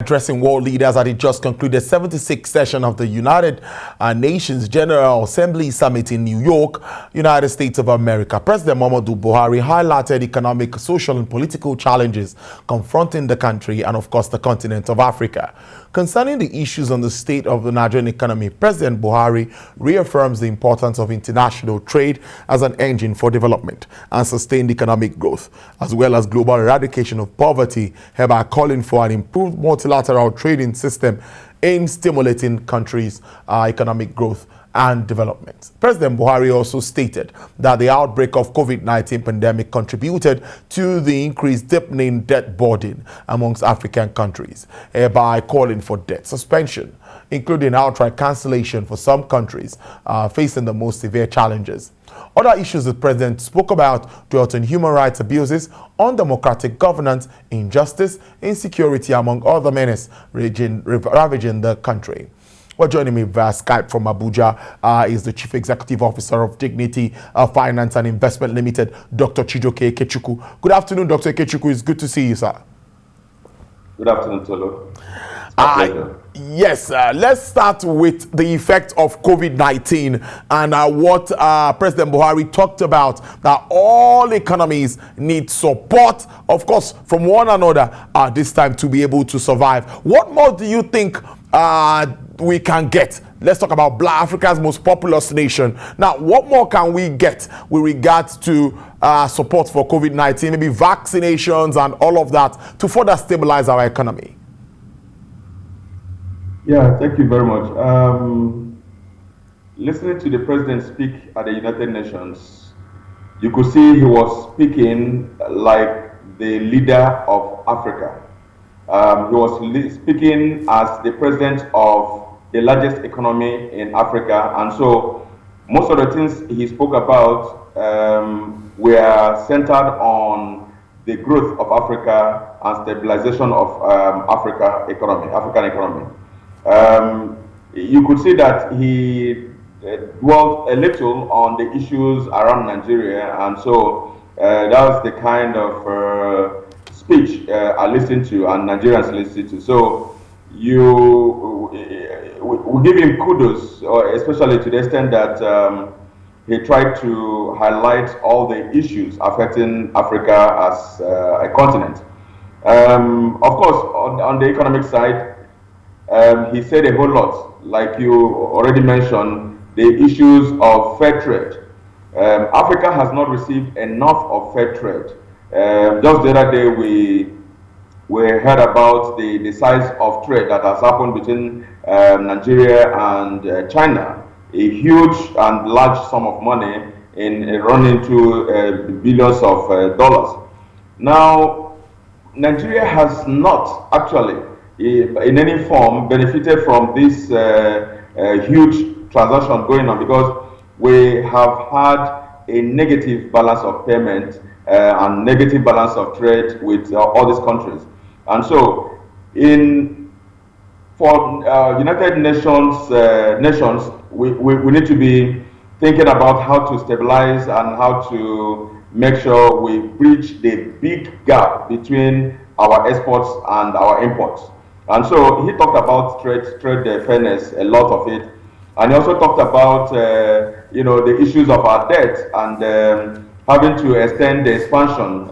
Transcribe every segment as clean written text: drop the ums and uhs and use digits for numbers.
Addressing world leaders at the just concluded 76th session of the United Nations General Assembly Summit in New York, United States of America, President Muhammadu Buhari highlighted economic, social, and political challenges confronting the country and, of course, the continent of Africa. Concerning the issues on the state of the Nigerian economy, President Buhari reaffirms the importance of international trade as an engine for development and sustained economic growth, as well as global eradication of poverty, hereby calling for an improved multilateral trading system in stimulating countries' economic growth and development. President Buhari also stated that the outbreak of COVID-19 pandemic contributed to the increased deepening debt burden amongst African countries, by calling for debt suspension, including outright cancellation for some countries facing the most severe challenges. Other issues the president spoke about dwelt on human rights abuses, undemocratic governance, injustice, insecurity, among other menaces ravaging the country. Well, joining me via Skype from Abuja is the Chief Executive Officer of Dignity Finance and Investment Limited, Dr Chijioke Ekechukwu. Good afternoon, Dr. Ekechukwu. It's good to see you, sir. Good afternoon, Tolo. Yes, let's start with the effect of COVID-19 and what President Buhari talked about, that all economies need support, of course, from one another this time to be able to survive. What more do you think we can get? Let's talk about Africa's most populous nation. Now, what more can we get with regards to support for COVID-19, maybe vaccinations and all of that to further stabilize our economy? Yeah, thank you very much. Listening to the president speak at the United Nations, you could see he was speaking like the leader of Africa. He was speaking as the president of the largest economy in Africa, and so most of the things he spoke about were centered on the growth of Africa and stabilization of African economy. You could see that he dwelt a little on the issues around Nigeria, and so that was the kind of speech I listened to and Nigerians listened to. So we give him kudos, especially to the extent that he tried to highlight all the issues affecting Africa as a continent. Of course, on the economic side, he said a whole lot. Like you already mentioned, the issues of fair trade. Africa has not received enough of fair trade. Just the other day, we heard about the size of trade that has happened between Nigeria and China. A huge and large sum of money running to billions of dollars. Now, Nigeria has not actually, in any form, benefited from this huge transaction going on, because we have had a negative balance of payment and negative balance of trade with all these countries. And so, for United Nations, we need to be thinking about how to stabilize and how to make sure we bridge the big gap between our exports and our imports. And so he talked about trade fairness, a lot of it, and he also talked about the issues of our debt and having to extend the expansion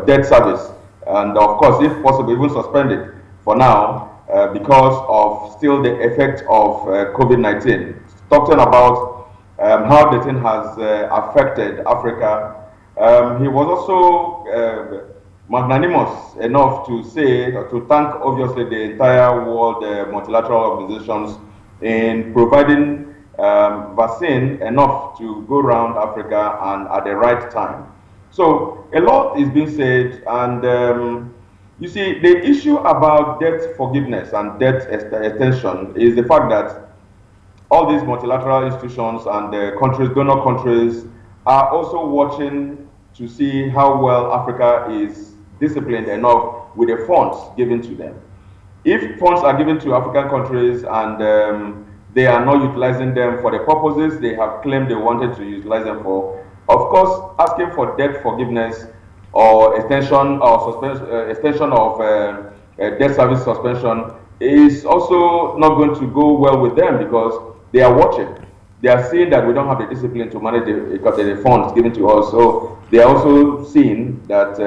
debt service, and of course, if possible, even suspend it for now because of still the effect of COVID-19. Talking about how the thing has affected Africa, he was also magnanimous enough to say, to thank obviously the entire world multilateral organizations in providing vaccine enough to go around Africa and at the right time. So a lot is being said, and you see, the issue about debt forgiveness and debt extension is the fact that all these multilateral institutions and donor countries are also watching to see how well Africa is disciplined enough with the funds given to them. If funds are given to African countries and they are not utilizing them for the purposes they have claimed they wanted to utilize them for, of course, asking for debt forgiveness or extension or extension of debt service suspension is also not going to go well with them, because they are watching. They are seeing that we don't have the discipline to manage the funds given to us. So they are also seeing that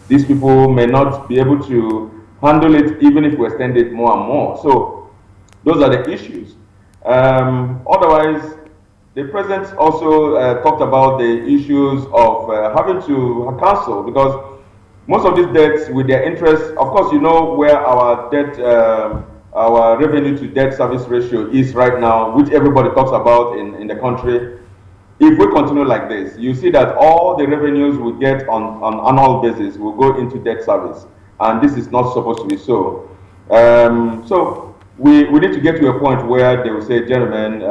these people may not be able to handle it even if we extend it more and more. So those are the issues. Otherwise, the president also talked about the issues of having to cancel, because most of these debts with their interest, of course, you know where our debt, our revenue to debt service ratio is right now, which everybody talks about in the country. If we continue like this, you see that all the revenues we get on annual basis will go into debt service. And this is not supposed to be so. So we need to get to a point where they will say, gentlemen,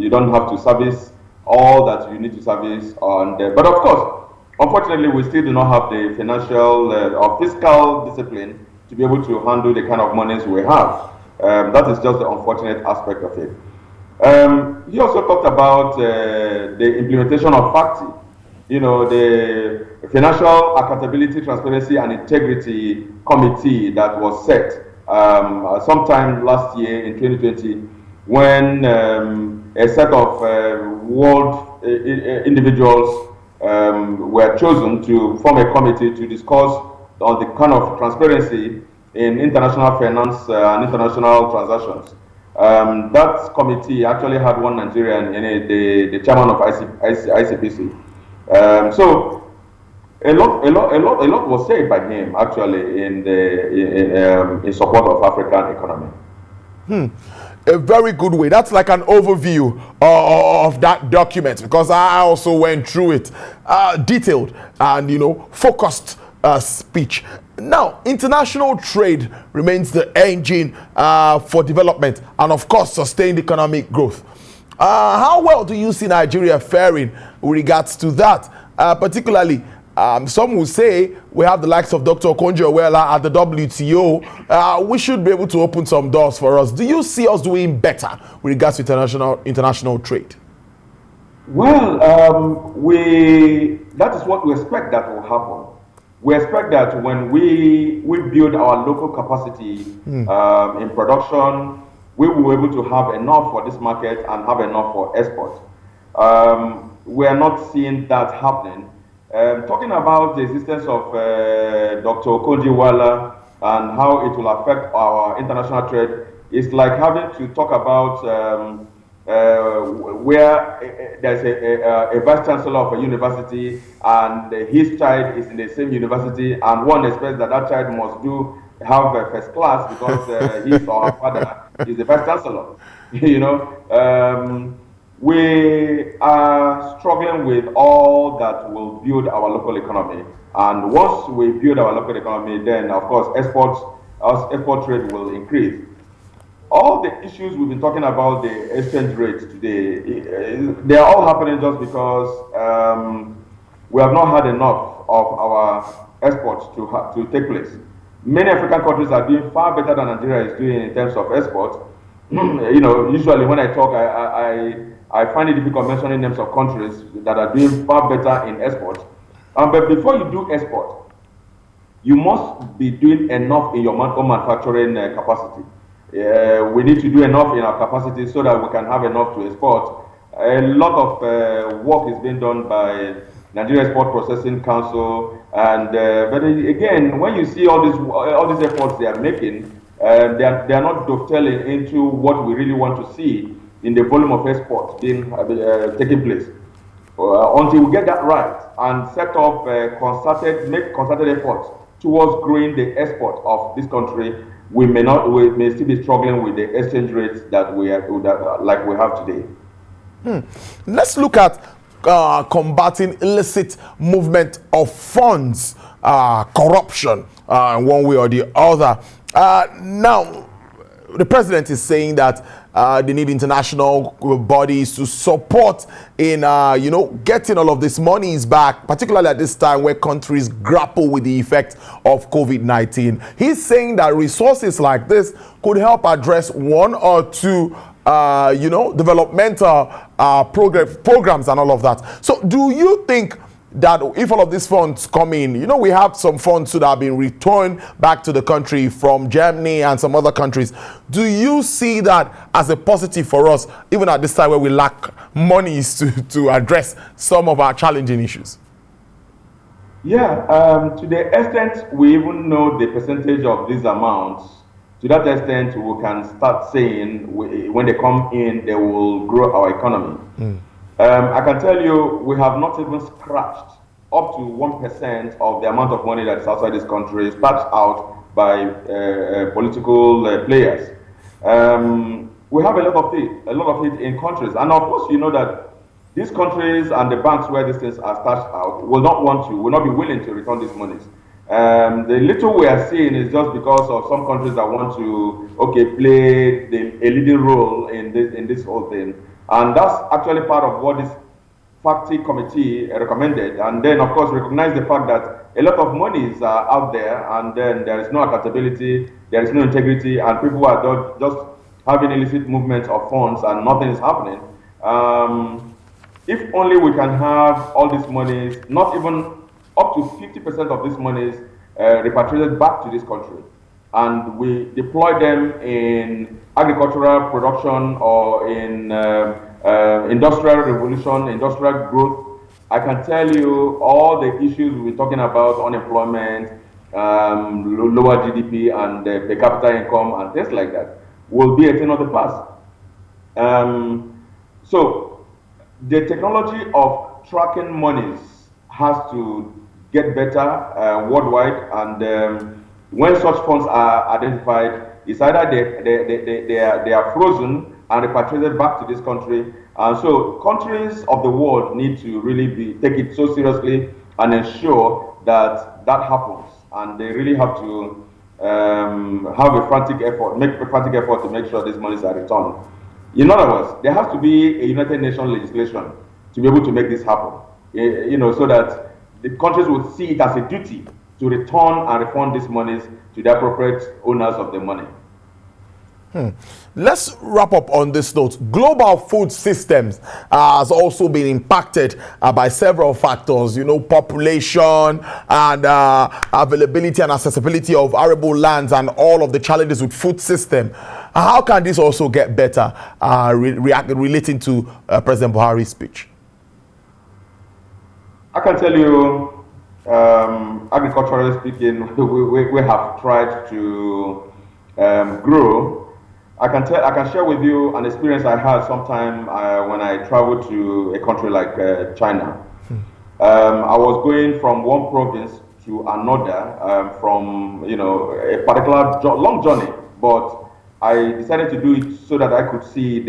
you don't have to service all that you need to service. But of course, unfortunately, we still do not have the financial or fiscal discipline to be able to handle the kind of monies we have. That is just the unfortunate aspect of it. He also talked about the implementation of FACTI, you know, the Financial Accountability, Transparency and Integrity Committee that was set sometime last year in 2020, when a set of world individuals were chosen to form a committee to discuss on the kind of transparency in international finance and international transactions. That committee actually had one Nigerian in it, the chairman of ICPC. So a lot was said by him actually in support of African economy. A very good way. That's like an overview of that document, because I also went through it, detailed and, you know, focused speech. Now, international trade remains the engine for development and, of course, sustained economic growth. How well do you see Nigeria faring with regards to that? Particularly, some will say we have the likes of Dr. Chijioke Ekechukwu at the WTO. We should be able to open some doors for us. Do you see us doing better with regards to international trade? Well, that is what we expect that will happen. We expect that when we build our local capacity in production, we will be able to have enough for this market and have enough for export. We are not seeing that happening. Talking about the existence of Dr. Chijioke and how it will affect our international trade is like having to talk about where there's a vice chancellor of a university and his child is in the same university, and one expects that child must have a first class because his or her father is the vice chancellor. You know, we are struggling with all that will build our local economy, and once we build our local economy, then of course export trade will increase. All the issues we've been talking about, the exchange rates today, they are all happening just because we have not had enough of our exports to take place. Many African countries are doing far better than Nigeria is doing in terms of export. You know, usually when I talk, I find it difficult mentioning names of countries that are doing far better in export. But before you do export, you must be doing enough in your own manufacturing capacity. We need to do enough in our capacity so that we can have enough to export. A lot of work is being done by Nigeria Export Processing Council, and but again, when you see all these efforts they are making, they are not dovetailing into what we really want to see in the volume of exports being taking place. Until we get that right and set up concerted efforts towards growing the export of this country, we may still be struggling with the exchange rates that we have today. Let's look at combating illicit movement of funds, corruption, one way or the other. Now, the president is saying that they need international bodies to support in, getting all of these monies back, particularly at this time where countries grapple with the effect of COVID-19. He's saying that resources like this could help address one or two, developmental programs and all of that. So do you think that if all of these funds come in, you know, we have some funds that have been returned back to the country from Germany and some other countries. Do you see that as a positive for us, even at this time where we lack monies to address some of our challenging issues? Yeah, to the extent we even know the percentage of these amounts, to that extent we can start saying when they come in, they will grow our economy. I can tell you we have not even scratched up to 1% of the amount of money that is outside this country, spat out by political players. We have a lot of it in countries, and of course you know that these countries and the banks where these things are stashed out will not be willing to return these monies. The little we are seeing is just because of some countries that want to, play a leading role in this whole thing. And that's actually part of what this FACTI committee recommended. And then, of course, recognize the fact that a lot of monies are out there, and then there is no accountability, there is no integrity, and people are just having illicit movements of funds and nothing is happening. If only we can have all these monies, not even up to 50% of these monies repatriated back to this country, and we deploy them in agricultural production or in industrial revolution, industrial growth, I can tell you all the issues we've been talking about, unemployment, lower GDP and per capita income and things like that, will be a thing of the past. So the technology of tracking monies has to get better worldwide, and when such funds are identified, it's either they are frozen and repatriated back to this country. And so countries of the world need to really take it so seriously and ensure that that happens. And they really have to have a frantic effort, to make sure these monies are returned. In other words, there has to be a United Nations legislation to be able to make this happen. So that the countries would see it as a duty to return and refund these monies to the appropriate owners of the money. Let's wrap up on this note. Global food systems has also been impacted by several factors, population and availability and accessibility of arable lands and all of the challenges with food system. How can this also get better relating to President Buhari's speech? I can tell you, agriculturally speaking, we have tried to grow. I can share with you an experience I had sometime when I traveled to a country like China. I was going from one province to another from a particular long journey, but I decided to do it so that I could see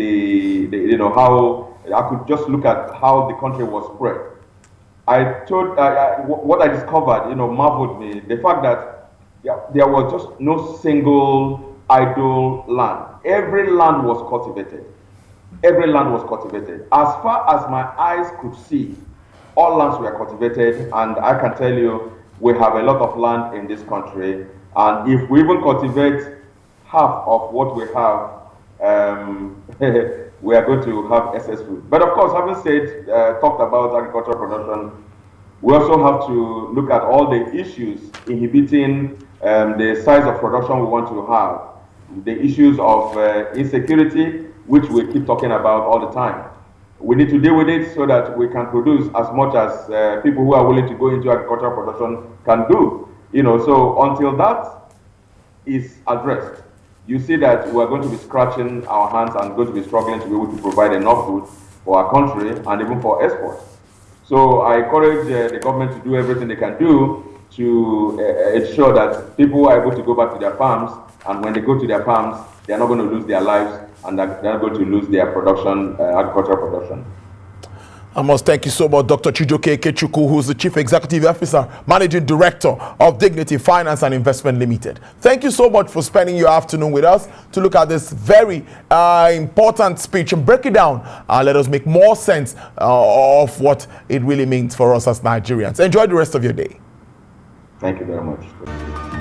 how I could just look at how the country was spread. What I discovered, marveled me. The fact that there was just no single idle land. Every land was cultivated. Every land was cultivated. As far as my eyes could see, all lands were cultivated, and I can tell you, we have a lot of land in this country, and if we even cultivate half of what we have, we are going to have excess food. But of course, having talked about agricultural production, we also have to look at all the issues inhibiting the size of production we want to have. The issues of insecurity, which we keep talking about all the time. We need to deal with it so that we can produce as much as people who are willing to go into agricultural production can do. So until that is addressed, you see that we are going to be scratching our hands and going to be struggling to be able to provide enough food for our country and even for export. So I encourage the government to do everything they can do to ensure that people are able to go back to their farms, and when they go to their farms, they are not going to lose their lives, and they're not going to lose their production, agricultural production. I must thank you so much, Dr. Chijioke Ekechukwu, who's the Chief Executive Officer, Managing Director of Dignity Finance and Investment Limited. Thank you so much for spending your afternoon with us to look at this very important speech and break it down. Let us make more sense of what it really means for us as Nigerians. Enjoy the rest of your day. Thank you very much.